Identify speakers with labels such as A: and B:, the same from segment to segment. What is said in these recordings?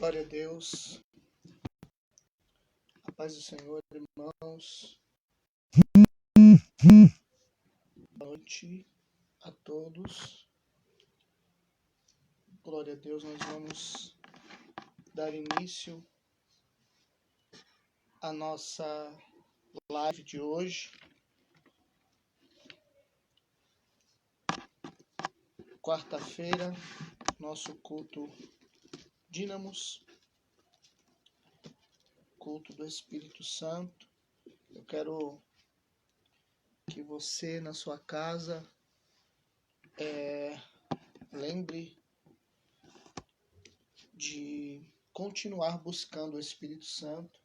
A: Glória a Deus. A paz do Senhor, irmãos. Boa noite a todos. Glória a Deus. Nós vamos dar início à nossa live de hoje. Quarta-feira, nosso culto Dínamos, culto do Espírito Santo. Eu quero que você, na sua casa, lembre de continuar buscando o Espírito Santo.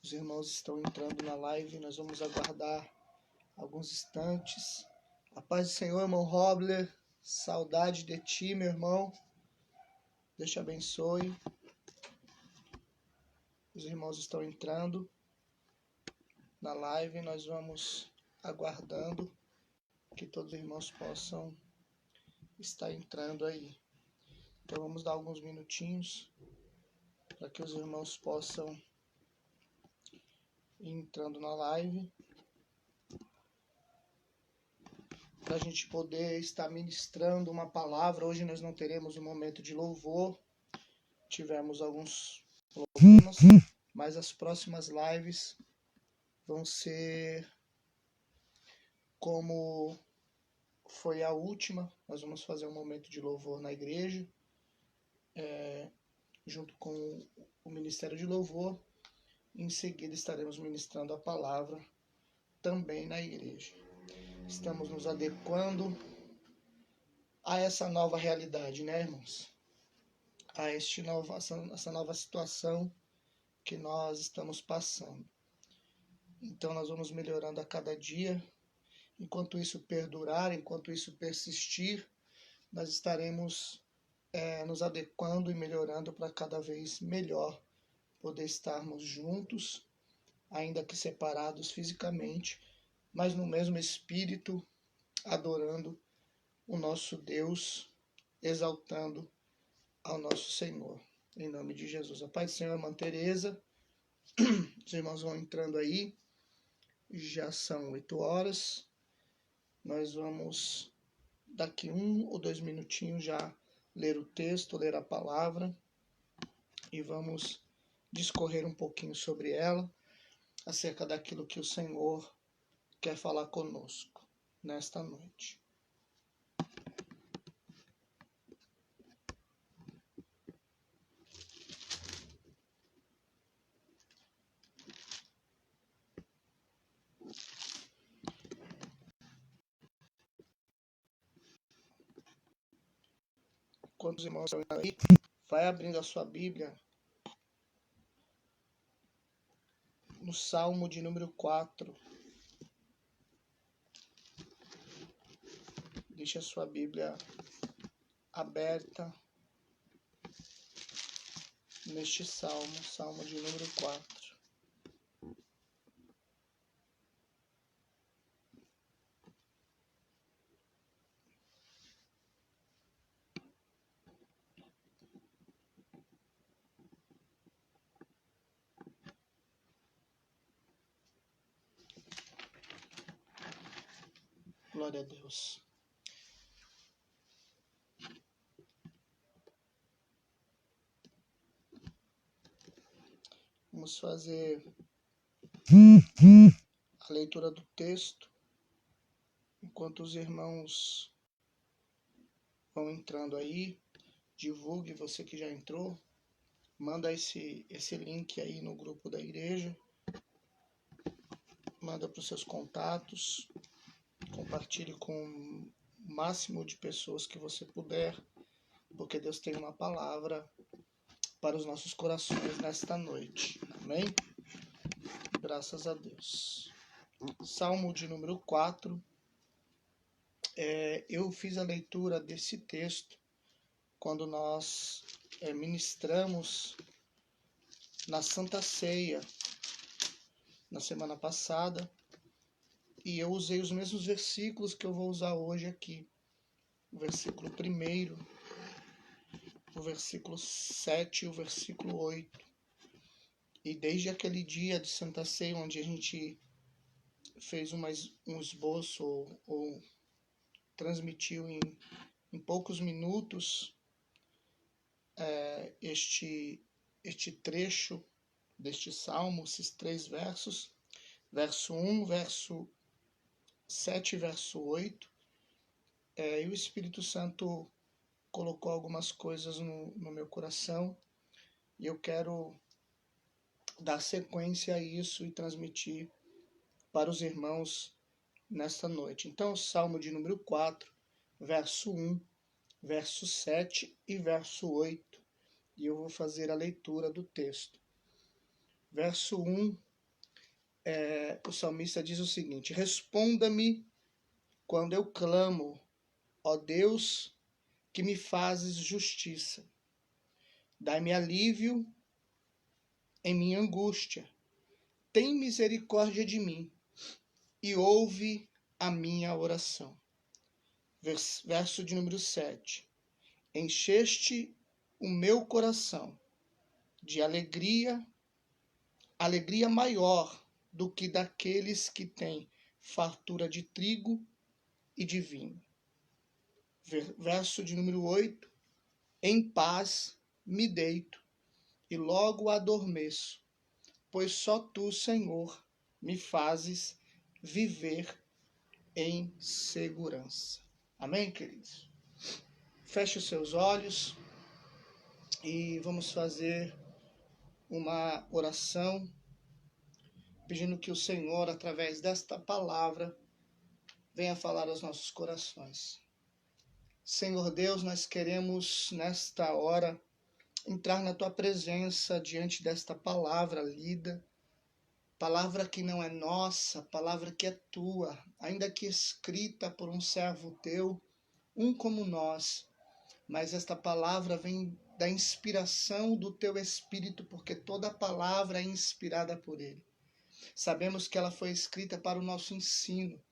A: Os irmãos estão entrando na live, nós vamos aguardar alguns instantes. A paz do Senhor, irmão Robler, saudade de ti, meu irmão. Deus te abençoe. Os irmãos estão entrando na live, nós vamos aguardando que todos os irmãos possam estar entrando aí. Então vamos dar alguns minutinhos para que os irmãos possam ir entrando na live, para a gente poder estar ministrando uma palavra. Hoje nós não teremos um momento de louvor, tivemos alguns problemas, mas as próximas lives vão ser como foi a última. Nós vamos fazer um momento de louvor na igreja, junto com o Ministério de Louvor. Em seguida estaremos ministrando a palavra também na igreja. Estamos nos adequando a essa nova realidade, né, irmãos? A essa nova situação que nós estamos passando. Então nós vamos melhorando a cada dia. Enquanto isso perdurar, enquanto isso persistir, nós estaremos nos adequando e melhorando para cada vez melhor poder estarmos juntos, ainda que separados fisicamente, mas no mesmo espírito, adorando o nosso Deus, exaltando ao nosso Senhor. Em nome de Jesus. A paz do Senhor, irmã Tereza. Os irmãos vão entrando aí. Já são 8 horas. Nós vamos, daqui 1 ou 2 minutinhos, já ler o texto, ler a palavra. E vamos discorrer um pouquinho sobre ela, acerca daquilo que o Senhor quer falar conosco nesta noite. Enquanto os irmãos estão aí, vai abrindo a sua Bíblia no Salmo de número 4. Deixe a sua Bíblia aberta neste Salmo, Salmo de número 4. Glória a Deus. Vamos fazer a leitura do texto, enquanto os irmãos vão entrando aí. Divulgue, você que já entrou, manda esse link aí no grupo da igreja, manda para os seus contatos, compartilhe com o máximo de pessoas que você puder, porque Deus tem uma palavra para os nossos corações nesta noite. Amém? Graças a Deus. Salmo de número 4. Eu fiz a leitura desse texto quando nós ministramos na Santa Ceia na semana passada, e eu usei os mesmos versículos que eu vou usar hoje aqui. O versículo 1, o versículo 7 e o versículo 8. E desde aquele dia de Santa Ceia, onde a gente fez um esboço ou transmitiu em poucos minutos este trecho deste salmo, esses 3 versos, verso 1, verso 7 e verso 8, e o Espírito Santo colocou algumas coisas no meu coração, e eu quero dar sequência a isso e transmitir para os irmãos nesta noite. Então, o Salmo de número 4, verso 1, verso 7 e verso 8, e eu vou fazer a leitura do texto. Verso 1, o salmista diz o seguinte: Responda-me quando eu clamo, ó Deus, que me fazes justiça. Dai-me alívio em minha angústia. Tem misericórdia de mim e ouve a minha oração. Verso de número 7. Encheste o meu coração de alegria maior do que daqueles que têm fartura de trigo e de vinho. Verso de número 8. Em paz me deito e logo adormeço, pois só tu, Senhor, me fazes viver em segurança. Amém, queridos? Feche os seus olhos e vamos fazer uma oração, pedindo que o Senhor, através desta palavra, venha falar aos nossos corações. Senhor Deus, nós queremos nesta hora entrar na tua presença diante desta palavra lida, palavra que não é nossa, palavra que é tua, ainda que escrita por um servo teu, um como nós, mas esta palavra vem da inspiração do teu Espírito, porque toda palavra é inspirada por ele. Sabemos que ela foi escrita para o nosso ensino,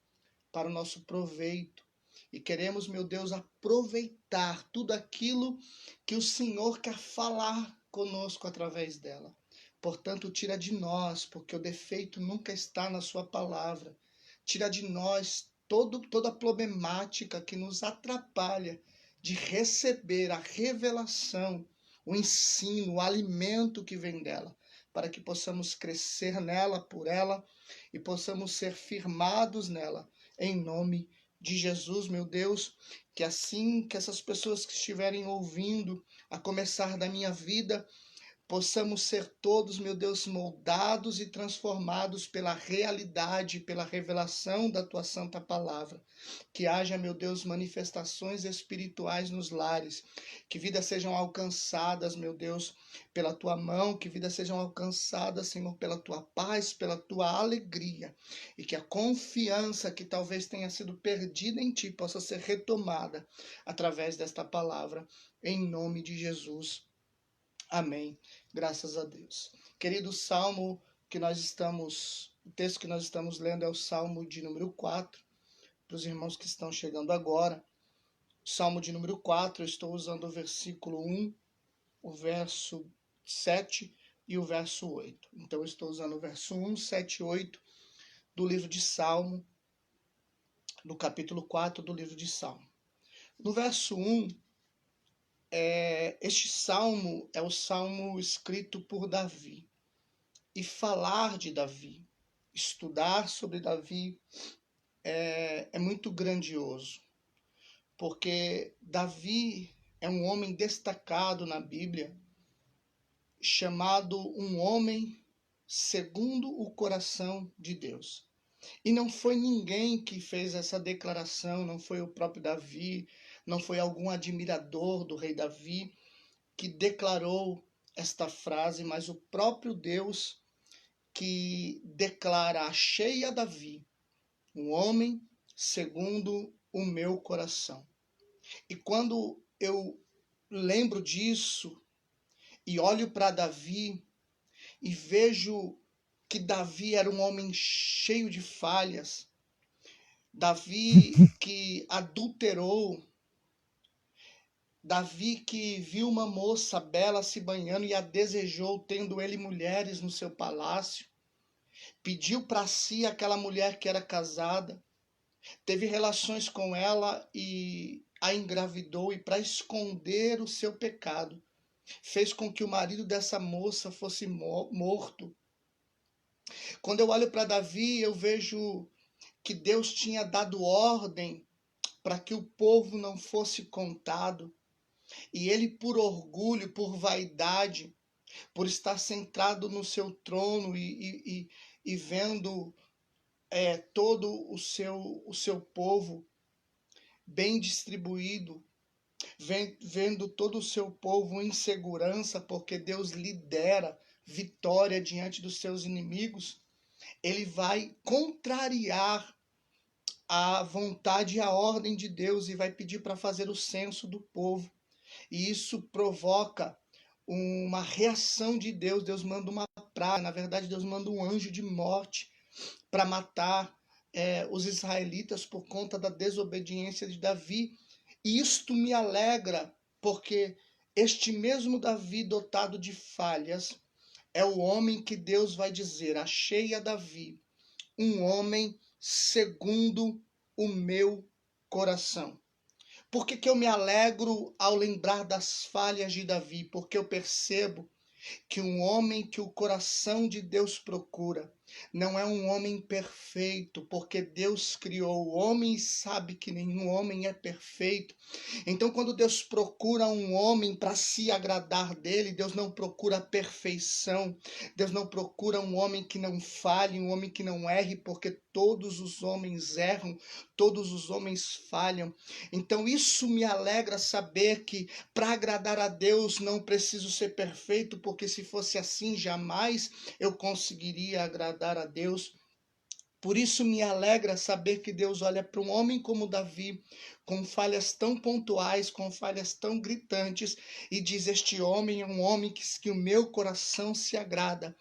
A: para o nosso proveito, e queremos, meu Deus, aproveitar tudo aquilo que o Senhor quer falar conosco através dela. Portanto, tira de nós, porque o defeito nunca está na sua palavra. Tira de nós toda a problemática que nos atrapalha de receber a revelação, o ensino, o alimento que vem dela, para que possamos crescer nela, por ela, e possamos ser firmados nela, em nome de Jesus, meu Deus, que assim que essas pessoas que estiverem ouvindo, a começar da minha vida, possamos ser todos, meu Deus, moldados e transformados pela realidade, pela revelação da tua santa palavra. Que haja, meu Deus, manifestações espirituais nos lares, que vidas sejam alcançadas, meu Deus, pela tua mão, que vidas sejam alcançadas, Senhor, pela tua paz, pela tua alegria, e que a confiança que talvez tenha sido perdida em ti possa ser retomada através desta palavra, em nome de Jesus. Amém. Graças a Deus. Querido, o texto que nós estamos lendo é o Salmo de número 4, para os irmãos que estão chegando agora. O Salmo de número 4, eu estou usando o versículo 1, o verso 7 e o verso 8. Então, eu estou usando o verso 1, 7 e 8 do livro de Salmo, do capítulo 4 do livro de Salmo. No verso 1, este salmo é o salmo escrito por Davi. E falar de Davi, estudar sobre Davi é muito grandioso, porque Davi é um homem destacado na Bíblia, chamado um homem segundo o coração de Deus. E não foi ninguém que fez essa declaração, não foi o próprio Davi, não foi algum admirador do rei Davi que declarou esta frase, mas o próprio Deus que declara: achei a Davi, um homem segundo o meu coração. E quando eu lembro disso e olho para Davi e vejo que Davi era um homem cheio de falhas, Davi que adulterou, Davi, que viu uma moça bela se banhando e a desejou, tendo ele mulheres no seu palácio, pediu para si aquela mulher que era casada, teve relações com ela e a engravidou, e para esconder o seu pecado, fez com que o marido dessa moça fosse morto. Quando eu olho para Davi, eu vejo que Deus tinha dado ordem para que o povo não fosse contado, e ele, por orgulho, por vaidade, por estar centrado no seu trono e vendo todo o seu povo bem distribuído, vendo todo o seu povo em segurança, porque Deus lhe dera vitória diante dos seus inimigos, ele vai contrariar a vontade e a ordem de Deus e vai pedir para fazer o censo do povo. E isso provoca uma reação de Deus. Deus manda uma praga, na verdade Deus manda um anjo de morte para matar os israelitas por conta da desobediência de Davi. E isto me alegra, porque este mesmo Davi, dotado de falhas, é o homem que Deus vai dizer: achei a Davi um homem segundo o meu coração. Por que eu me alegro ao lembrar das falhas de Davi? Porque eu percebo que um homem que o coração de Deus procura não é um homem perfeito, porque Deus criou o homem e sabe que nenhum homem é perfeito. Então, quando Deus procura um homem para se agradar dele, Deus não procura a perfeição, Deus não procura um homem que não falhe, um homem que não erre, porque todos os homens erram, todos os homens falham. Então, isso me alegra saber que para agradar a Deus não preciso ser perfeito, porque se fosse assim, jamais eu conseguiria agradar a Deus. Por isso me alegra saber que Deus olha para um homem como Davi, com falhas tão pontuais, com falhas tão gritantes, e diz: este homem é um homem que o meu coração se agrada.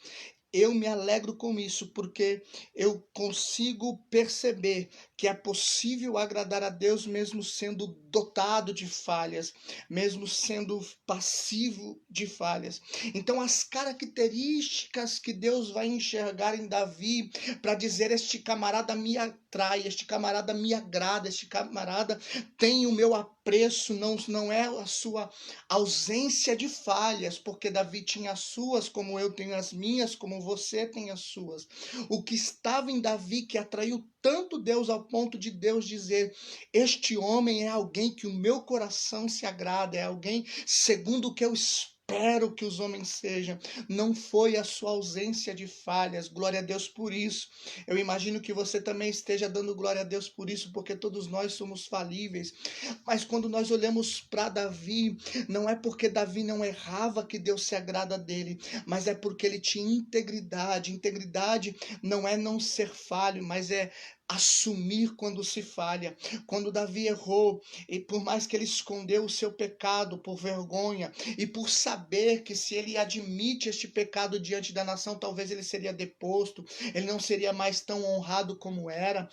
A: Eu me alegro com isso, porque eu consigo perceber que é possível agradar a Deus mesmo sendo dotado de falhas, mesmo sendo passivo de falhas. Então, as características que Deus vai enxergar em Davi para dizer: este camarada me atrai, este camarada me agrada, este camarada tem o meu apreço, não é a sua ausência de falhas, porque Davi tinha as suas, como eu tenho as minhas, como você tem as suas. O que estava em Davi que atraiu tanto Deus ao ponto de Deus dizer: este homem é alguém que o meu coração se agrada, é alguém segundo o que eu espero que os homens sejam. Não foi a sua ausência de falhas. Glória a Deus por isso. Eu imagino que você também esteja dando glória a Deus por isso, porque todos nós somos falíveis. Mas quando nós olhamos para Davi, não é porque Davi não errava que Deus se agrada dele, mas é porque ele tinha integridade. Integridade não é não ser falho, mas é assumir quando se falha. Quando Davi errou, e por mais que ele escondeu o seu pecado por vergonha e por saber que se ele admite este pecado diante da nação, talvez ele seria deposto, ele não seria mais tão honrado como era.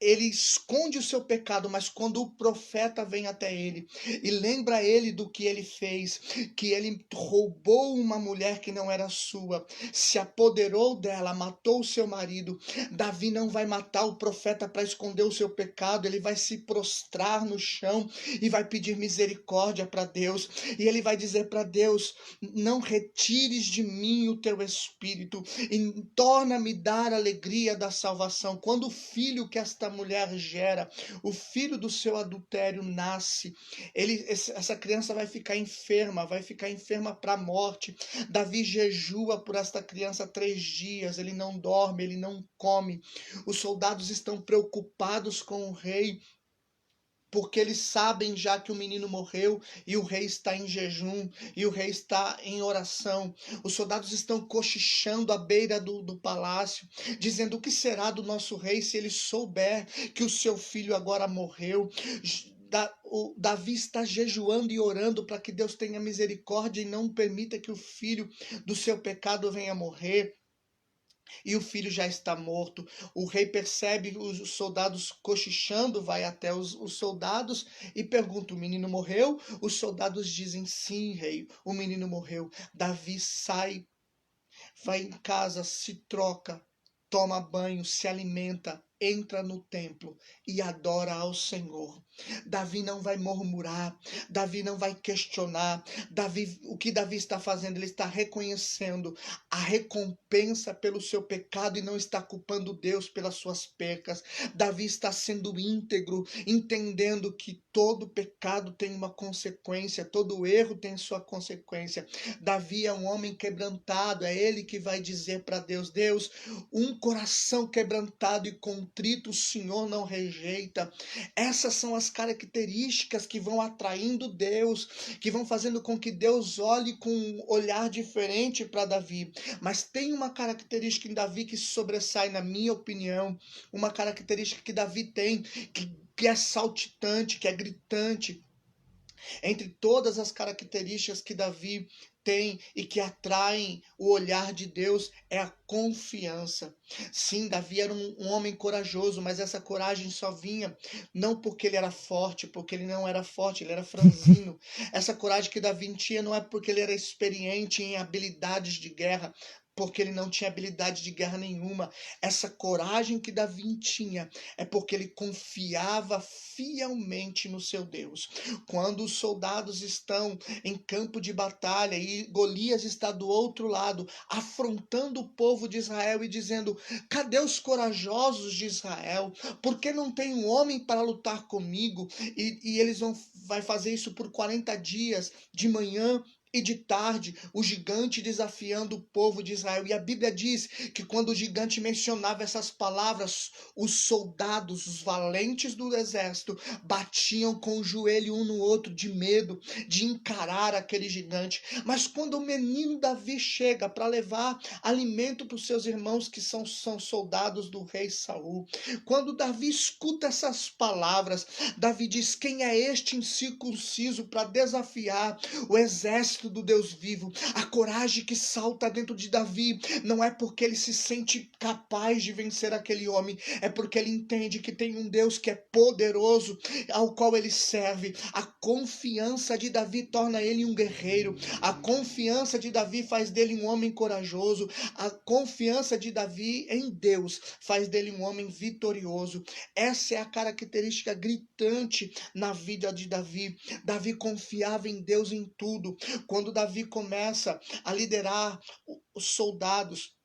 A: Ele esconde o seu pecado, mas quando o profeta vem até ele e lembra ele do que ele fez, que ele roubou uma mulher que não era sua, se apoderou dela, matou o seu marido, Davi não vai matar o profeta para esconder o seu pecado, ele vai se prostrar no chão e vai pedir misericórdia para Deus, e ele vai dizer para Deus: não retires de mim o teu espírito e torna-me dar a alegria da salvação. Quando o filho que esta mulher gera, o filho do seu adultério nasce, essa criança vai ficar enferma para a morte. Davi jejua por esta criança 3 dias, ele não dorme, ele não come. Os soldados estão preocupados com o rei, porque eles sabem já que o menino morreu e o rei está em jejum, e o rei está em oração. Os soldados estão cochichando à beira do palácio, dizendo: o que será do nosso rei se ele souber que o seu filho agora morreu? O Davi está jejuando e orando para que Deus tenha misericórdia e não permita que o filho do seu pecado venha morrer. e o filho já está morto. O rei percebe os soldados cochichando, vai até os soldados e pergunta: o menino morreu? Os soldados dizem: sim, rei, o menino morreu. Davi sai, vai em casa, se troca, toma banho, se alimenta, entra no templo e adora ao Senhor. Davi não vai murmurar, Davi não vai questionar. O que Davi está fazendo? Ele está reconhecendo a recompensa pelo seu pecado e não está culpando Deus pelas suas percas. Davi está sendo íntegro, entendendo que todo pecado tem uma consequência, todo erro tem sua consequência. Davi é um homem quebrantado, é ele que vai dizer para Deus: Deus, um coração quebrantado e contrito o Senhor não rejeita. Essas são as características que vão atraindo Deus, que vão fazendo com que Deus olhe com um olhar diferente para Davi. Mas tem uma característica em Davi que sobressai, na minha opinião, uma característica que Davi tem, que é saltitante, que é gritante. Entre todas as características que Davi tem e que atraem o olhar de Deus, é a confiança. Sim, Davi era um homem corajoso, mas essa coragem só vinha não porque ele era forte, porque ele não era forte, ele era franzino. Essa coragem que Davi tinha não é porque ele era experiente em habilidades de guerra, porque ele não tinha habilidade de guerra nenhuma. Essa coragem que Davi tinha é porque ele confiava fielmente no seu Deus. Quando os soldados estão em campo de batalha e Golias está do outro lado, afrontando o povo de Israel e dizendo: cadê os corajosos de Israel? Por que não tem um homem para lutar comigo? E eles vai fazer isso por 40 dias, de manhã e de tarde, o gigante desafiando o povo de Israel. E a Bíblia diz que quando o gigante mencionava essas palavras, os soldados, os valentes do exército, batiam com o joelho um no outro de medo de encarar aquele gigante. Mas quando o menino Davi chega para levar alimento para os seus irmãos que são soldados do rei Saul, quando Davi escuta essas palavras, Davi diz: quem é este incircunciso para desafiar o exército do Deus vivo? A coragem que salta dentro de Davi não é porque ele se sente capaz de vencer aquele homem, é porque ele entende que tem um Deus que é poderoso, ao qual ele serve. A confiança de Davi torna ele um guerreiro, a confiança de Davi faz dele um homem corajoso, a confiança de Davi em Deus faz dele um homem vitorioso. Essa é a característica gritante na vida de Davi. Davi confiava em Deus em tudo. Quando Davi começa a liderar os soldados,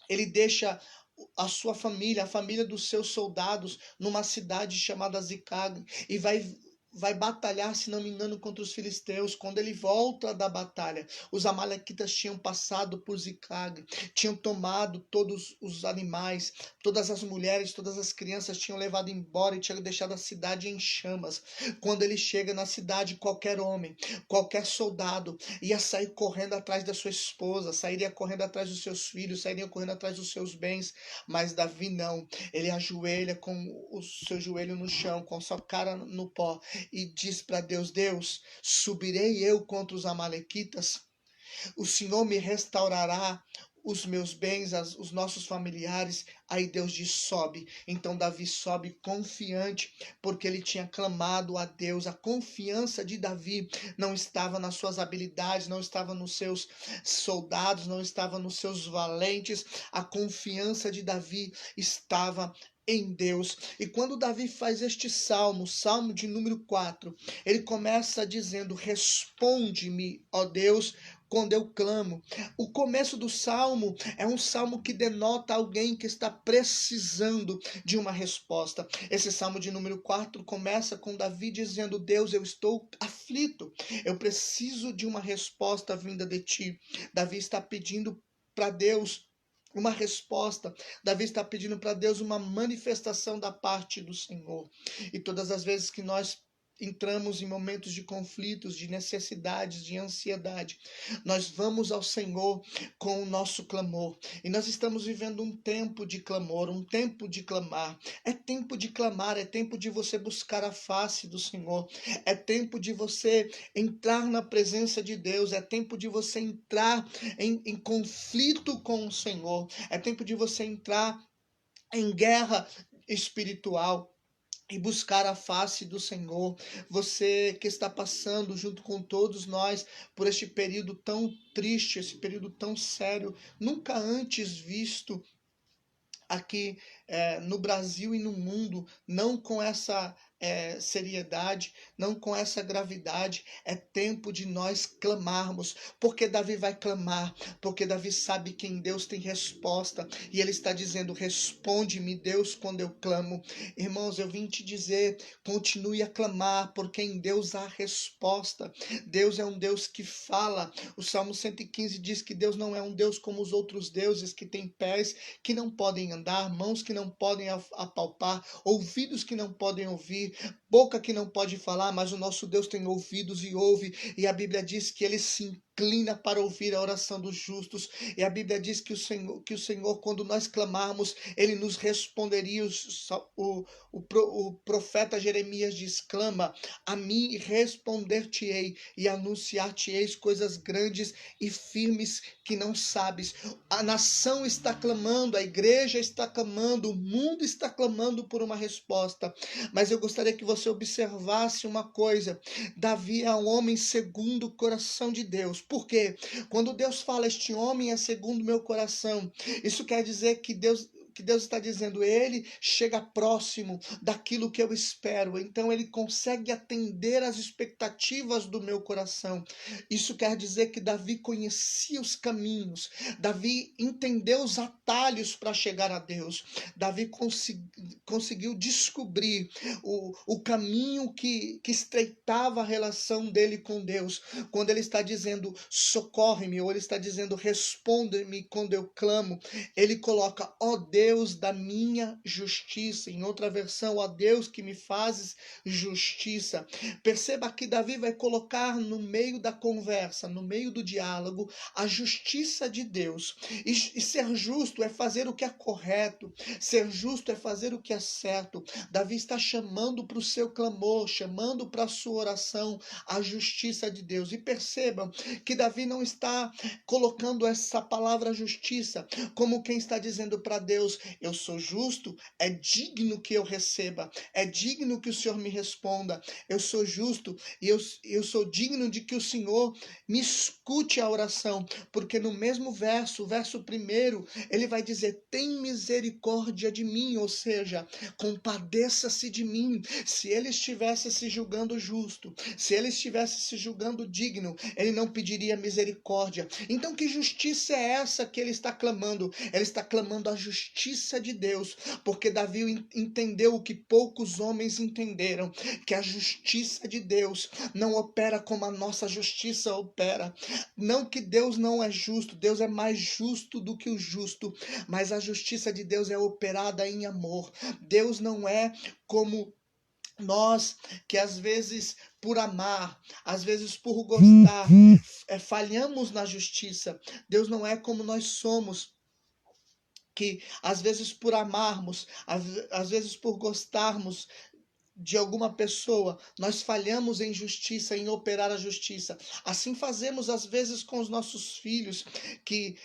A: ele deixa a sua família, a família dos seus soldados, numa cidade chamada Ziclag, e vai batalhar, se não me engano, contra os filisteus. Quando ele volta da batalha, os amalequitas tinham passado por Ziclag, tinham tomado todos os animais, todas as mulheres, todas as crianças, tinham levado embora e tinham deixado a cidade em chamas. Quando ele chega na cidade, qualquer homem, qualquer soldado ia sair correndo atrás da sua esposa, sairia correndo atrás dos seus filhos, sairia correndo atrás dos seus bens. Mas Davi não. Ele ajoelha com o seu joelho no chão, com a sua cara no pó, e diz para Deus: Deus, subirei eu contra os amalequitas? O Senhor me restaurará os meus bens, os nossos familiares? Aí Deus diz: sobe. Então Davi sobe confiante, porque ele tinha clamado a Deus. A confiança de Davi não estava nas suas habilidades, não estava nos seus soldados, não estava nos seus valentes. A confiança de Davi estava em Deus. E quando Davi faz este salmo, salmo de número 4, ele começa dizendo: responde-me, ó Deus, quando eu clamo. O começo do salmo é um salmo que denota alguém que está precisando de uma resposta. Esse salmo de número 4 começa com Davi dizendo: Deus, eu estou aflito, eu preciso de uma resposta vinda de ti. Davi está pedindo para Deus uma resposta. Davi está pedindo para Deus uma manifestação da parte do Senhor. E todas as vezes que nós entramos em momentos de conflitos, de necessidades, de ansiedade, nós vamos ao Senhor com o nosso clamor. E nós estamos vivendo um tempo de clamor, um tempo de clamar. É tempo de clamar, é tempo de você buscar a face do Senhor. É tempo de você entrar na presença de Deus. É tempo de você entrar em conflito com o Senhor. É tempo de você entrar em guerra espiritual e buscar a face do Senhor. Você que está passando junto com todos nós por este período tão triste, esse período tão sério, nunca antes visto aqui no Brasil e no mundo, não com essa seriedade, não com essa gravidade. É tempo de nós clamarmos, porque Davi vai clamar, porque Davi sabe que em Deus tem resposta, e ele está dizendo: responde-me, Deus, quando eu clamo. Irmãos, eu vim te dizer, continue a clamar, porque em Deus há resposta. Deus é um Deus que fala. O Salmo 115 diz que Deus não é um Deus como os outros deuses, que tem pés que não podem andar, mãos que não podem apalpar, ouvidos que não podem ouvir, boca que não pode falar, mas o nosso Deus tem ouvidos e ouve, e a Bíblia diz que ele se inclina para ouvir a oração dos justos, e a Bíblia diz que o Senhor, quando nós clamarmos, ele nos responderia. O profeta Jeremias diz: clama a mim e responder-te-ei, e anunciar-te-eis coisas grandes e firmes que não sabes. A nação está clamando, a igreja está clamando, o mundo está clamando por uma resposta. Mas eu gostaria que você observasse uma coisa: Davi é um homem segundo o coração de Deus. Por quê? Quando Deus fala, este homem é segundo o meu coração, isso quer dizer que Deus está dizendo, ele chega próximo daquilo que eu espero, então ele consegue atender às expectativas do meu coração. Isso quer dizer que Davi conhecia os caminhos, Davi entendeu os atalhos para chegar a Deus, Davi conseguiu descobrir o caminho que estreitava a relação dele com Deus. Quando ele está dizendo socorre-me, ou ele está dizendo responde-me quando eu clamo, ele coloca ó Deus da minha justiça. Em outra versão, ó Deus que me fazes justiça. Perceba que Davi vai colocar no meio da conversa, no meio do diálogo, a justiça de Deus. E ser justo é fazer o que é correto, ser justo é fazer o que é certo. Davi está chamando para o seu clamor, chamando para a sua oração a justiça de Deus. E percebam que Davi não está colocando essa palavra justiça como quem está dizendo para Deus: eu sou justo, é digno que eu receba, é digno que o Senhor me responda, eu sou justo e eu sou digno de que o Senhor me escute a oração, porque no mesmo verso, o verso 1, ele vai dizer: tem misericórdia de mim, ou seja, compadeça-se de mim. Se ele estivesse se julgando justo, se ele estivesse se julgando digno, ele não pediria misericórdia. Então que justiça é essa que ele está clamando? Ele está clamando a justiça de Deus, porque Davi entendeu o que poucos homens entenderam, que a justiça de Deus não opera como a nossa justiça opera. Não que Deus não é justo, Deus é mais justo do que o justo, mas a justiça de Deus é operada em amor. Deus não é como nós, que às vezes por amar, às vezes por gostar, falhamos na justiça. Deus não é como nós somos, que às vezes por amarmos, às vezes por gostarmos de alguma pessoa, nós falhamos em justiça, em operar a justiça. Assim fazemos às vezes com os nossos filhos, que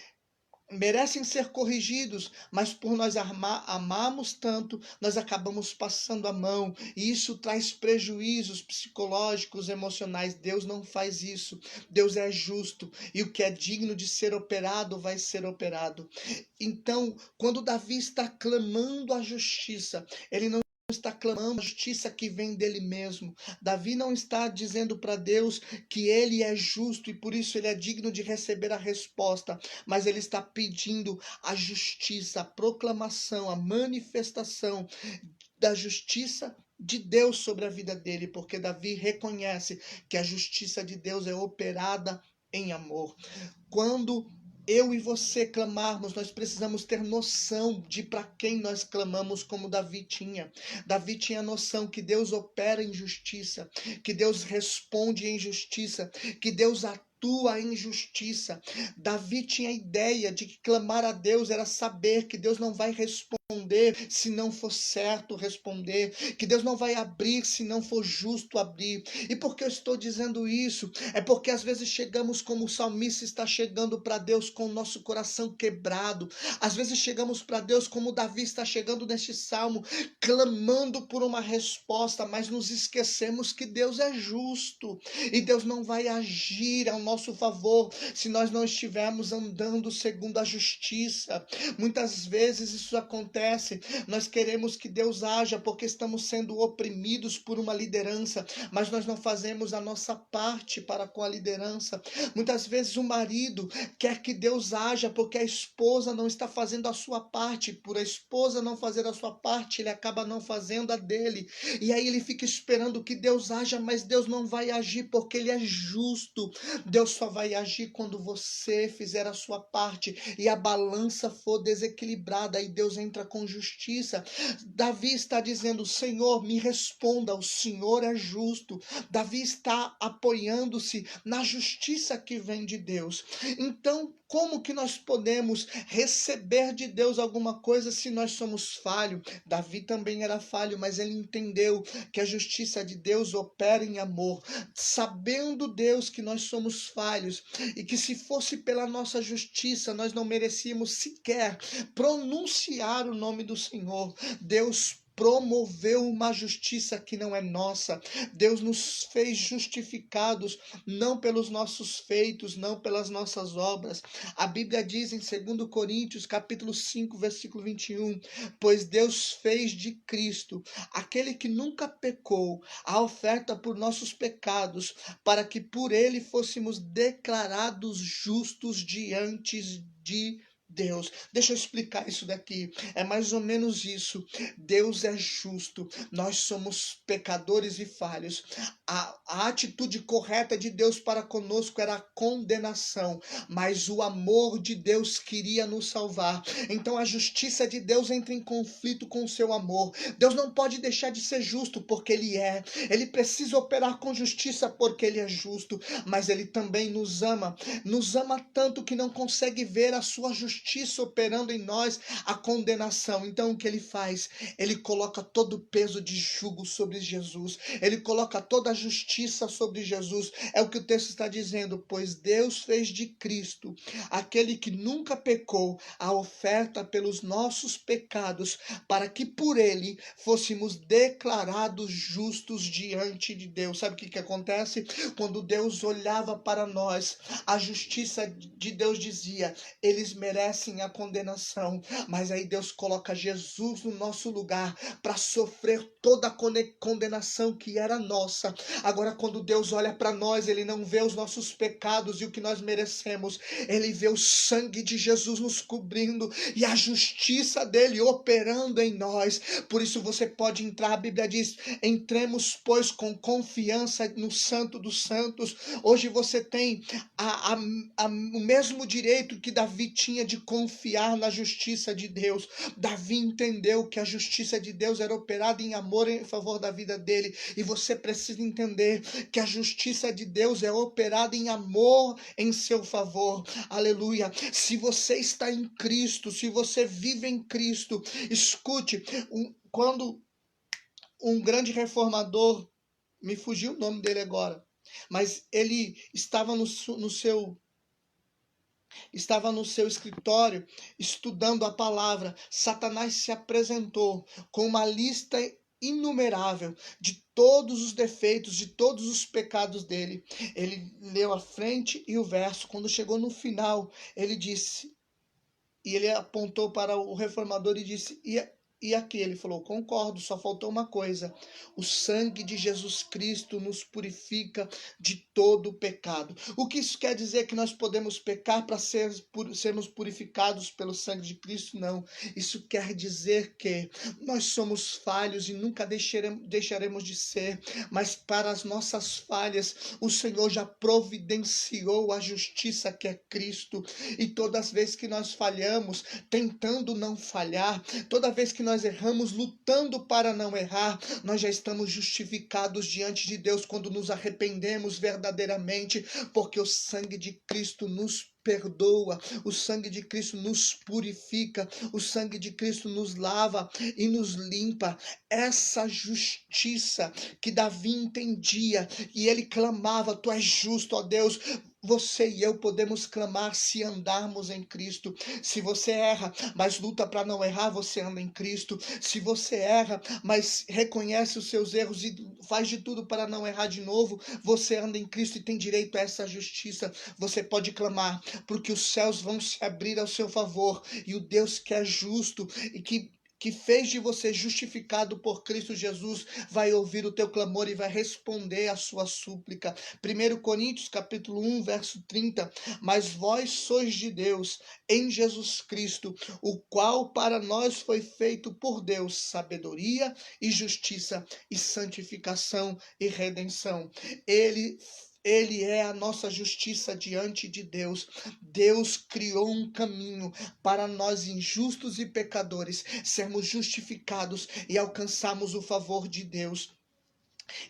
A: merecem ser corrigidos, mas por nós amarmos tanto, nós acabamos passando a mão, e isso traz prejuízos psicológicos, emocionais. Deus não faz isso. Deus é justo, e o que é digno de ser operado vai ser operado. Então, quando Davi está clamando a justiça, ele não está clamando a justiça que vem dele mesmo. Davi não está dizendo para Deus que ele é justo e por isso ele é digno de receber a resposta, mas ele está pedindo a justiça, a proclamação, a manifestação da justiça de Deus sobre a vida dele, porque Davi reconhece que a justiça de Deus é operada em amor. Quando eu e você clamarmos, nós precisamos ter noção de para quem nós clamamos, como Davi tinha. Davi tinha noção que Deus opera em justiça, que Deus responde em justiça, que Deus atua em justiça. Davi tinha a ideia de que clamar a Deus era saber que Deus não vai responder se não for certo responder, que Deus não vai abrir se não for justo abrir. E por que eu estou dizendo isso? É porque às vezes chegamos como o salmista está chegando para Deus com o nosso coração quebrado. Às vezes chegamos para Deus como Davi está chegando neste salmo, clamando por uma resposta, mas nos esquecemos que Deus é justo e Deus não vai agir ao nosso favor se nós não estivermos andando segundo a justiça. Muitas vezes isso acontece, nós queremos que Deus haja porque estamos sendo oprimidos por uma liderança, mas nós não fazemos a nossa parte para com a liderança. Muitas vezes o marido quer que Deus haja porque a esposa não está fazendo a sua parte. Por a esposa não fazer a sua parte, ele acaba não fazendo a dele. E aí ele fica esperando que Deus haja, mas Deus não vai agir porque ele é justo. Deus só vai agir quando você fizer a sua parte e a balança for desequilibrada e Deus entra com justiça. Davi está dizendo: Senhor, me responda, o Senhor é justo. Davi está apoiando-se na justiça que vem de Deus. Então, como que nós podemos receber de Deus alguma coisa se nós somos falhos? Davi também era falho, mas ele entendeu que a justiça de Deus opera em amor, sabendo Deus que nós somos falhos e que se fosse pela nossa justiça nós não merecíamos sequer pronunciar o nome do Senhor. Deus promoveu uma justiça que não é nossa. Deus nos fez justificados não pelos nossos feitos, não pelas nossas obras. A Bíblia diz em 2 Coríntios, capítulo 5, versículo 21, pois Deus fez de Cristo, aquele que nunca pecou, a oferta por nossos pecados, para que por ele fôssemos declarados justos diante de Deus. Deixa eu explicar isso daqui. É mais ou menos isso. Deus é justo. Nós somos pecadores e falhos. A atitude correta de Deus para conosco era a condenação, mas o amor de Deus queria nos salvar. Então a justiça de Deus entra em conflito com o seu amor. Deus não pode deixar de ser justo porque ele é. Ele precisa operar com justiça porque ele é justo, mas ele também nos ama tanto que não consegue ver a sua justiça operando em nós a condenação. Então o que ele faz? Ele coloca todo o peso de jugo sobre Jesus. Ele coloca toda a justiça sobre Jesus. É o que o texto está dizendo, pois Deus fez de Cristo, aquele que nunca pecou, a oferta pelos nossos pecados, para que por ele fôssemos declarados justos diante de Deus. Sabe o que acontece? Quando Deus olhava para nós, a justiça de Deus dizia: eles merecem a condenação, mas aí Deus coloca Jesus no nosso lugar para sofrer toda a condenação que era nossa. Agora, quando Deus olha para nós, ele não vê os nossos pecados e o que nós merecemos, ele vê o sangue de Jesus nos cobrindo e a justiça dele operando em nós. Por isso você pode entrar, a Bíblia diz: entremos, pois, com confiança no Santo dos Santos. Hoje você tem o mesmo direito que Davi tinha de confiar na justiça de Deus. Davi entendeu que a justiça de Deus era operada em amor em favor da vida dele, e você precisa entender que a justiça de Deus é operada em amor em seu favor. Aleluia. Se você está em Cristo, se você vive em Cristo, escute, quando um grande reformador, me fugiu o nome dele agora, mas ele estava no seu escritório estudando a palavra. Satanás se apresentou com uma lista inumerável de todos os defeitos, de todos os pecados dele. Ele leu a frente e o verso. Quando chegou no final, ele disse, e ele apontou para o reformador e disse: E aqui ele falou, concordo, só faltou uma coisa. O sangue de Jesus Cristo nos purifica de todo pecado. O que isso quer dizer? Que nós podemos pecar para sermos purificados pelo sangue de Cristo? Não. Isso quer dizer que nós somos falhos e nunca deixaremos de ser, mas para as nossas falhas, o Senhor já providenciou a justiça que é Cristo. E todas as vezes que nós falhamos, tentando não falhar, toda vez que nós erramos, lutando para não errar, nós já estamos justificados diante de Deus quando nos arrependemos verdadeiramente, porque o sangue de Cristo nos perdoa, o sangue de Cristo nos purifica, o sangue de Cristo nos lava e nos limpa. Essa justiça que Davi entendia e ele clamava, tu és justo, ó Deus. Você e eu podemos clamar se andarmos em Cristo. Se você erra, mas luta para não errar, você anda em Cristo. Se você erra, mas reconhece os seus erros e faz de tudo para não errar de novo, você anda em Cristo e tem direito a essa justiça. Você pode clamar, porque os céus vão se abrir ao seu favor. E o Deus que é justo e que fez de você justificado por Cristo Jesus, vai ouvir o teu clamor e vai responder a sua súplica. 1 Coríntios capítulo 1, verso 30, mas vós sois de Deus, em Jesus Cristo, o qual para nós foi feito por Deus sabedoria e justiça e santificação e redenção. Ele é a nossa justiça diante de Deus. Deus criou um caminho para nós, injustos e pecadores, sermos justificados e alcançarmos o favor de Deus.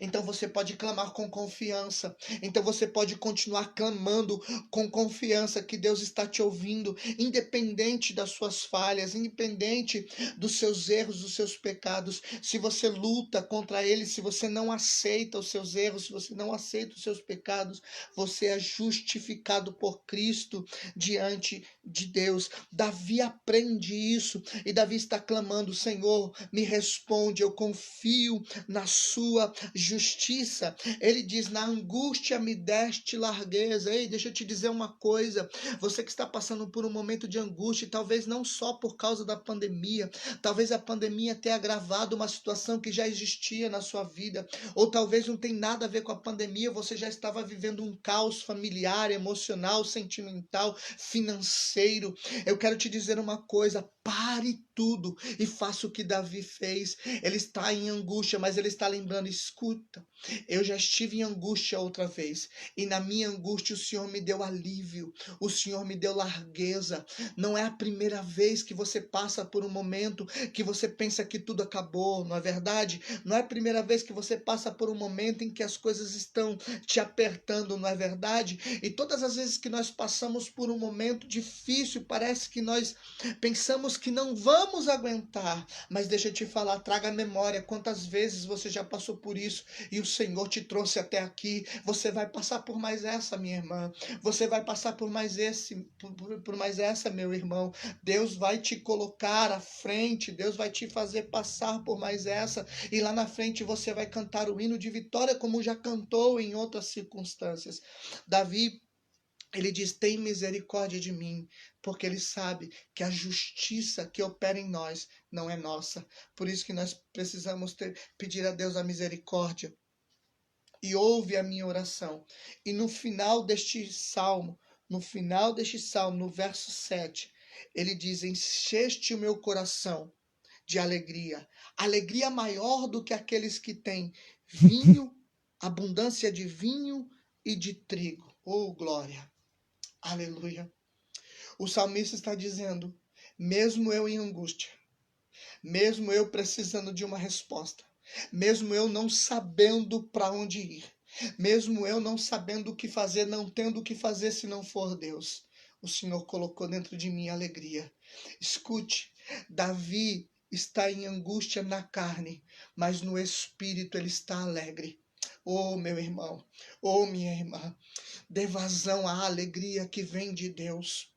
A: Então você pode clamar com confiança. Então você pode continuar clamando com confiança que Deus está te ouvindo, independente das suas falhas, independente dos seus erros, dos seus pecados. Se você luta contra ele, se você não aceita os seus erros, se você não aceita os seus pecados, você é justificado por Cristo diante de Deus. Davi aprende isso e Davi está clamando, Senhor, me responde, eu confio na sua justiça. Ele diz, na angústia me deste largueza. Ei, deixa eu te dizer uma coisa, você que está passando por um momento de angústia, talvez não só por causa da pandemia, talvez a pandemia tenha agravado uma situação que já existia na sua vida, ou talvez não tem nada a ver com a pandemia, você já estava vivendo um caos familiar, emocional, sentimental, financeiro. Eu quero te dizer uma coisa, pare tudo e faça o que Davi fez. Ele está em angústia, mas ele está lembrando, escuta, eu já estive em angústia outra vez, e na minha angústia o Senhor me deu alívio, o Senhor me deu largueza. Não é a primeira vez que você passa por um momento que você pensa que tudo acabou, não é verdade? Não é a primeira vez que você passa por um momento em que as coisas estão te apertando, não é verdade? E todas as vezes que nós passamos por um momento difícil, parece que nós pensamos que não vamos aguentar, mas deixa eu te falar, traga a memória quantas vezes você já passou por isso e o Senhor te trouxe até aqui. Você vai passar por mais essa, minha irmã. Você vai passar por mais por mais essa, meu irmão. Deus vai te colocar à frente, Deus vai te fazer passar por mais essa, e lá na frente você vai cantar o hino de vitória como já cantou em outras circunstâncias. Davi, ele diz, tem misericórdia de mim, porque ele sabe que a justiça que opera em nós não é nossa. Por isso que nós precisamos pedir a Deus a misericórdia. E ouve a minha oração. E no final deste salmo, no verso 7, ele diz, encheste o meu coração de alegria. Alegria maior do que aqueles que têm vinho, abundância de vinho e de trigo. Oh, glória! Aleluia. O salmista está dizendo, mesmo eu em angústia, mesmo eu precisando de uma resposta, mesmo eu não sabendo para onde ir, mesmo eu não sabendo o que fazer, não tendo o que fazer se não for Deus, o Senhor colocou dentro de mim alegria. Escute, Davi está em angústia na carne, mas no espírito ele está alegre. Oh, meu irmão, oh, minha irmã, dê vazão à alegria que vem de Deus.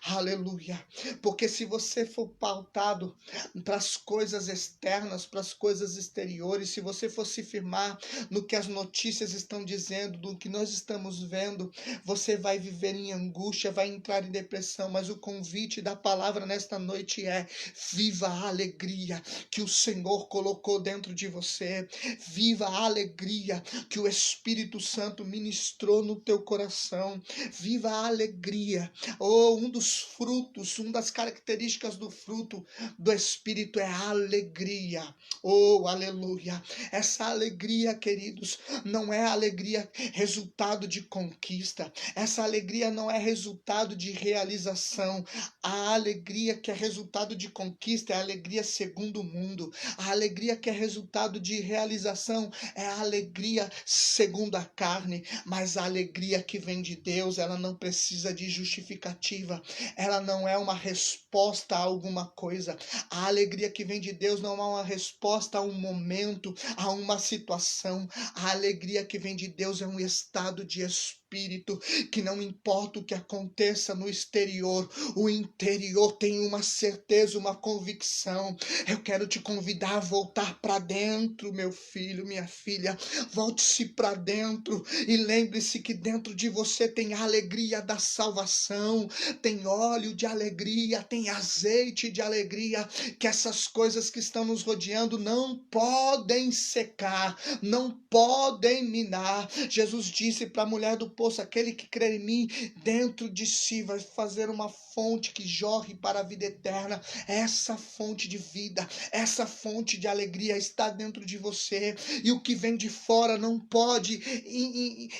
A: Aleluia. Porque se você for pautado para as coisas externas, para as coisas exteriores, se você for se firmar no que as notícias estão dizendo, do que nós estamos vendo, você vai viver em angústia, vai entrar em depressão. Mas o convite da palavra nesta noite é: viva a alegria que o Senhor colocou dentro de você. Viva a alegria que o Espírito Santo ministrou no teu coração. Viva a alegria. Um dos frutos, uma das características do fruto do Espírito é a alegria. Aleluia. Essa alegria, queridos, não é alegria resultado de conquista. Essa alegria não é resultado de realização. A alegria que é resultado de conquista é a alegria segundo o mundo. A alegria que é resultado de realização é a alegria segundo a carne. Mas a alegria que vem de Deus, ela não precisa de justificativa. Ela não é uma resposta a alguma coisa. A alegria que vem de Deus não é uma resposta a um momento, a uma situação. A alegria que vem de Deus é um estado de espírito, que não importa o que aconteça no exterior, o interior tem uma certeza, uma convicção. Eu quero te convidar a voltar para dentro, meu filho, minha filha. Volte-se para dentro e lembre-se que dentro de você tem a alegria da salvação, tem óleo de alegria, tem azeite de alegria, que essas coisas que estão nos rodeando não podem secar, não podem minar. Jesus disse para a mulher do poço: aquele que crê em mim, dentro de si vai fazer uma fonte que jorre para a vida eterna. Essa fonte de vida, essa fonte de alegria está dentro de você, e o que vem de fora não pode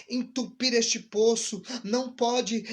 A: entupir este poço, não pode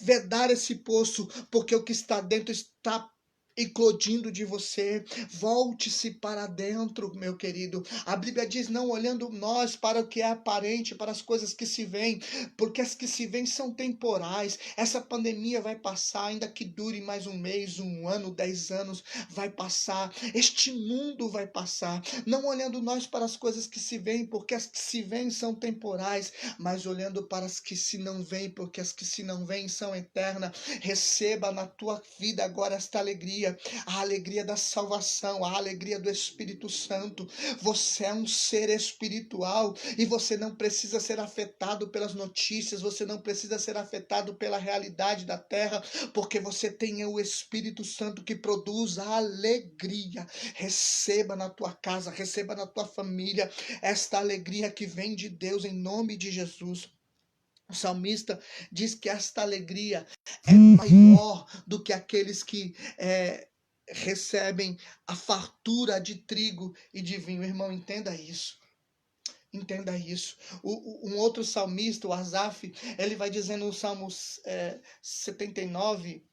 A: vedar esse poço, porque o que está dentro está eclodindo de você. Volte-se para dentro, meu querido. A Bíblia diz: não olhando nós para o que é aparente, para as coisas que se veem, porque as que se veem são temporais. Essa pandemia vai passar, ainda que dure mais um mês, um ano, 10 anos, vai passar. Este mundo vai passar. Não olhando nós para as coisas que se veem, porque as que se veem são temporais, mas olhando para as que se não veem, porque as que se não veem são eternas. Receba na tua vida agora esta alegria, a alegria da salvação, a alegria do Espírito Santo. Você é um ser espiritual e você não precisa ser afetado pelas notícias, você não precisa ser afetado pela realidade da terra, porque você tem o Espírito Santo que produz a alegria. Receba na tua casa, receba na tua família esta alegria que vem de Deus, em nome de Jesus. O salmista diz que esta alegria é maior do que aqueles que recebem a fartura de trigo e de vinho. Irmão, entenda isso. Entenda isso. Um outro salmista, o Asaf, ele vai dizendo no Salmos 79,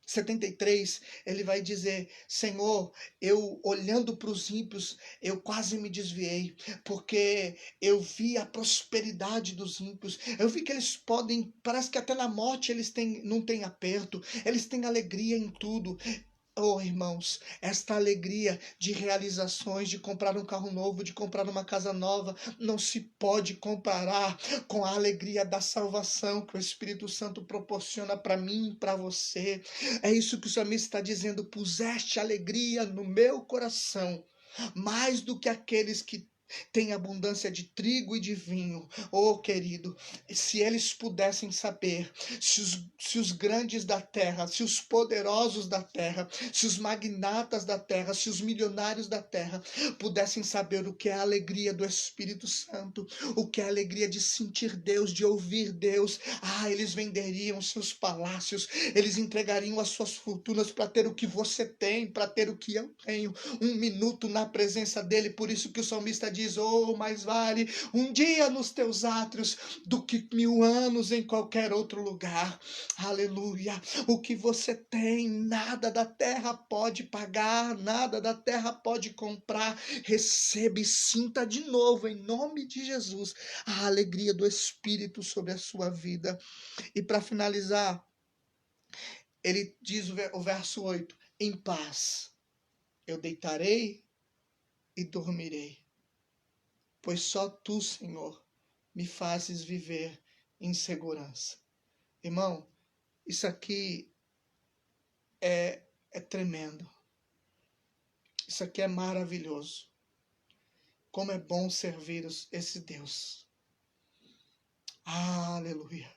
A: 73, ele vai dizer: Senhor, eu olhando para os ímpios, eu quase me desviei, porque eu vi a prosperidade dos ímpios, eu vi que eles podem, parece que até na morte eles não têm aperto, eles têm alegria em tudo. Irmãos, esta alegria de realizações, de comprar um carro novo, de comprar uma casa nova, não se pode comparar com a alegria da salvação que o Espírito Santo proporciona para mim e para você. É isso que o salmista está dizendo: puseste alegria no meu coração, mais do que aqueles que tem abundância de trigo e de vinho. Querido, se eles pudessem saber, se os grandes da terra, se os poderosos da terra, se os magnatas da terra, se os milionários da terra pudessem saber o que é a alegria do Espírito Santo, o que é a alegria de sentir Deus, de ouvir Deus, eles venderiam seus palácios, eles entregariam as suas fortunas para ter o que você tem, para ter o que eu tenho, um minuto na presença dele. Por isso que o salmista diz: mais vale um dia nos teus átrios do que 1000 anos em qualquer outro lugar. Aleluia. O que você tem, nada da terra pode pagar, nada da terra pode comprar. Receba e sinta de novo, em nome de Jesus, a alegria do Espírito sobre a sua vida. E para finalizar, ele diz o verso 8: em paz eu deitarei e dormirei, pois só tu, Senhor, me fazes viver em segurança. Irmão, isso aqui é tremendo. Isso aqui é maravilhoso. Como é bom servir esse Deus. Aleluia.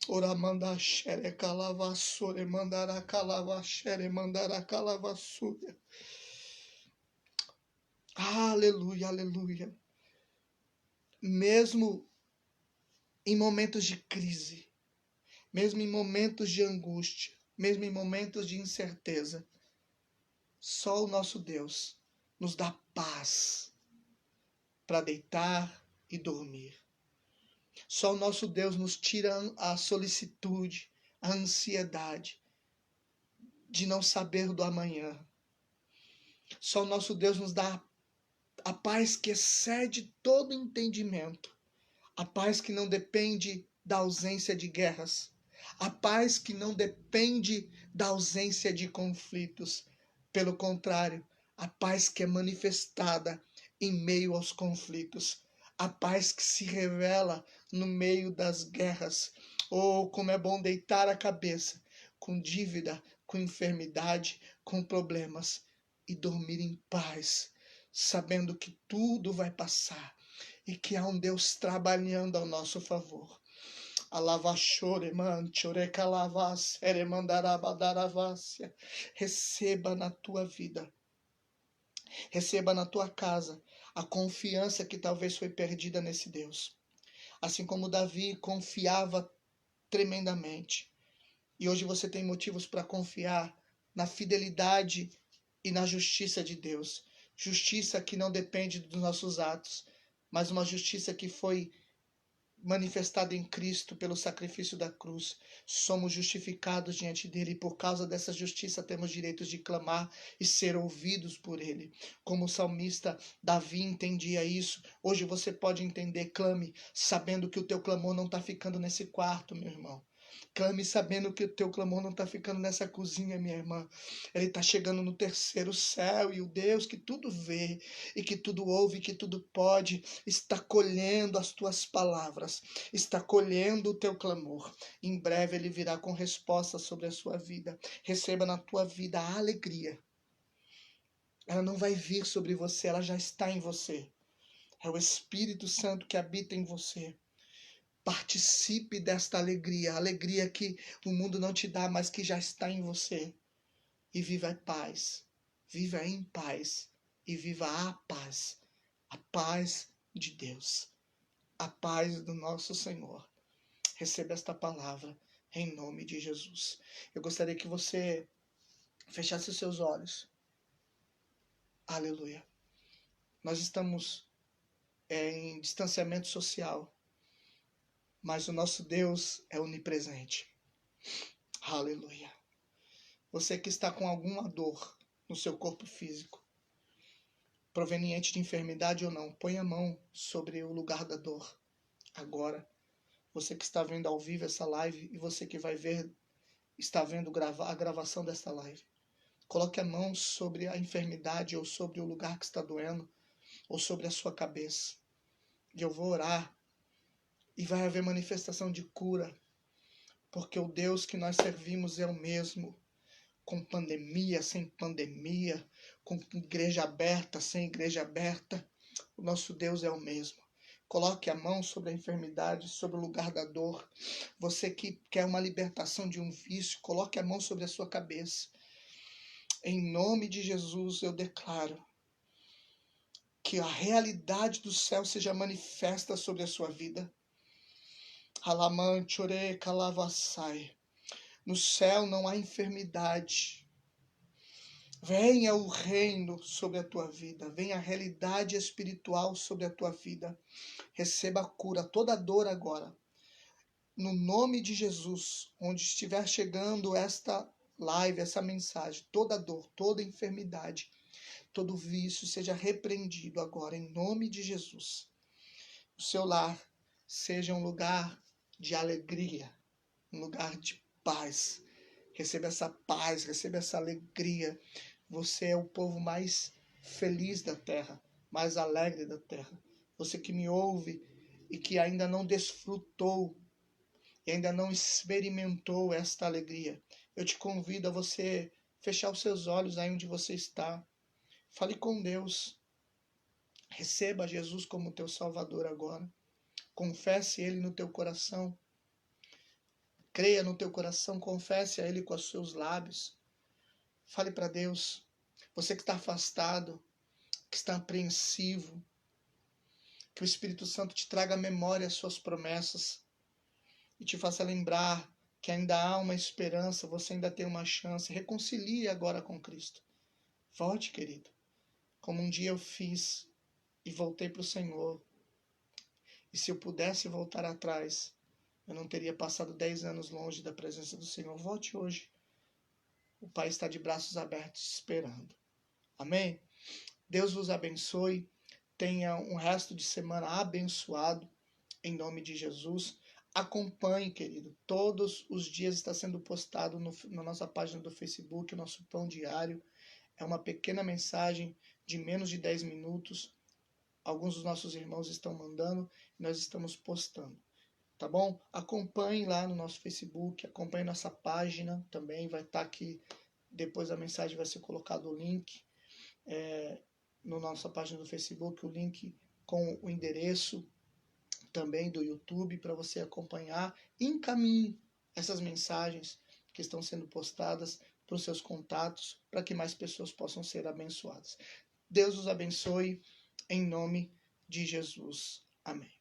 A: Oramanda xere calavassore mandará calavaxere mandará calavassúria. Aleluia, aleluia. Mesmo em momentos de crise, mesmo em momentos de angústia, mesmo em momentos de incerteza, só o nosso Deus nos dá paz para deitar e dormir. Só o nosso Deus nos tira a solicitude, a ansiedade de não saber do amanhã. Só o nosso Deus nos dá a paz que excede todo entendimento. A paz que não depende da ausência de guerras. A paz que não depende da ausência de conflitos. Pelo contrário, a paz que é manifestada em meio aos conflitos. A paz que se revela no meio das guerras. Oh, como é bom deitar a cabeça com dívida, com enfermidade, com problemas e dormir em paz, sabendo que tudo vai passar e que há um Deus trabalhando ao nosso favor. Receba na tua vida, receba na tua casa a confiança que talvez foi perdida nesse Deus. Assim como Davi confiava tremendamente. E hoje você tem motivos para confiar na fidelidade e na justiça de Deus. Justiça que não depende dos nossos atos, mas uma justiça que foi manifestada em Cristo pelo sacrifício da cruz. Somos justificados diante dele e por causa dessa justiça temos direito de clamar e ser ouvidos por ele. Como o salmista Davi entendia isso, hoje você pode entender. Clame sabendo que o teu clamor não está ficando nesse quarto, meu irmão. Clame sabendo que o teu clamor não está ficando nessa cozinha, minha irmã. Ele está chegando no terceiro céu e o Deus que tudo vê e que tudo ouve e que tudo pode está colhendo as tuas palavras, está colhendo o teu clamor. Em breve ele virá com resposta sobre a sua vida. Receba na tua vida a alegria. Ela não vai vir sobre você, ela já está em você. É o Espírito Santo que habita em você. Participe desta alegria, a alegria que o mundo não te dá, mas que já está em você. E viva em paz, viva em paz e viva a paz de Deus, a paz do nosso Senhor. Receba esta palavra em nome de Jesus. Eu gostaria que você fechasse os seus olhos. Aleluia. Nós estamos em distanciamento social, mas o nosso Deus é onipresente. Aleluia. Você que está com alguma dor no seu corpo físico, proveniente de enfermidade ou não, põe a mão sobre o lugar da dor. Agora, você que está vendo ao vivo essa live e você que vai ver, está vendo a gravação desta live, coloque a mão sobre a enfermidade ou sobre o lugar que está doendo ou sobre a sua cabeça. E eu vou orar e vai haver manifestação de cura, porque o Deus que nós servimos é o mesmo, com pandemia, sem pandemia, com igreja aberta, sem igreja aberta, o nosso Deus é o mesmo. Coloque a mão sobre a enfermidade, sobre o lugar da dor. Você que quer uma libertação de um vício, coloque a mão sobre a sua cabeça. Em nome de Jesus eu declaro que a realidade do céu seja manifesta sobre a sua vida. Alamante, calavassai. No céu não há enfermidade. Venha o reino sobre a tua vida. Venha a realidade espiritual sobre a tua vida. Receba a cura, toda dor agora. No nome de Jesus, onde estiver chegando esta live, essa mensagem, toda dor, toda enfermidade, todo vício seja repreendido agora, em nome de Jesus. O seu lar seja um lugar de alegria, um lugar de paz. Receba essa paz, receba essa alegria. Você é o povo mais feliz da terra, mais alegre da terra. Você que me ouve e que ainda não desfrutou, e ainda não experimentou esta alegria, Eu te convido a você fechar os seus olhos aí onde você está. Fale com Deus. Receba Jesus como teu Salvador agora. Confesse Ele no teu coração. Creia no teu coração, confesse a Ele com os seus lábios. Fale para Deus. Você que está afastado, que está apreensivo, que o Espírito Santo te traga à memória as suas promessas e te faça lembrar que ainda há uma esperança, você ainda tem uma chance. Reconcilie agora com Cristo. Volte, querido, como um dia eu fiz e voltei para o Senhor. E se eu pudesse voltar atrás, eu não teria passado 10 anos longe da presença do Senhor. Volte hoje. O Pai está de braços abertos esperando. Amém? Deus vos abençoe. Tenha um resto de semana abençoado. Em nome de Jesus. Acompanhe, querido. Todos os dias está sendo postado na nossa página do Facebook, o nosso pão diário. É uma pequena mensagem de menos de 10 minutos. Alguns dos nossos irmãos estão mandando e nós estamos postando. Tá bom? Acompanhe lá no nosso Facebook, acompanhe nossa página também, vai estar aqui, depois da mensagem vai ser colocado o link na nossa página do Facebook, o link com o endereço também do YouTube para você acompanhar e encaminhe essas mensagens que estão sendo postadas para os seus contatos, para que mais pessoas possam ser abençoadas. Deus os abençoe, em nome de Jesus. Amém.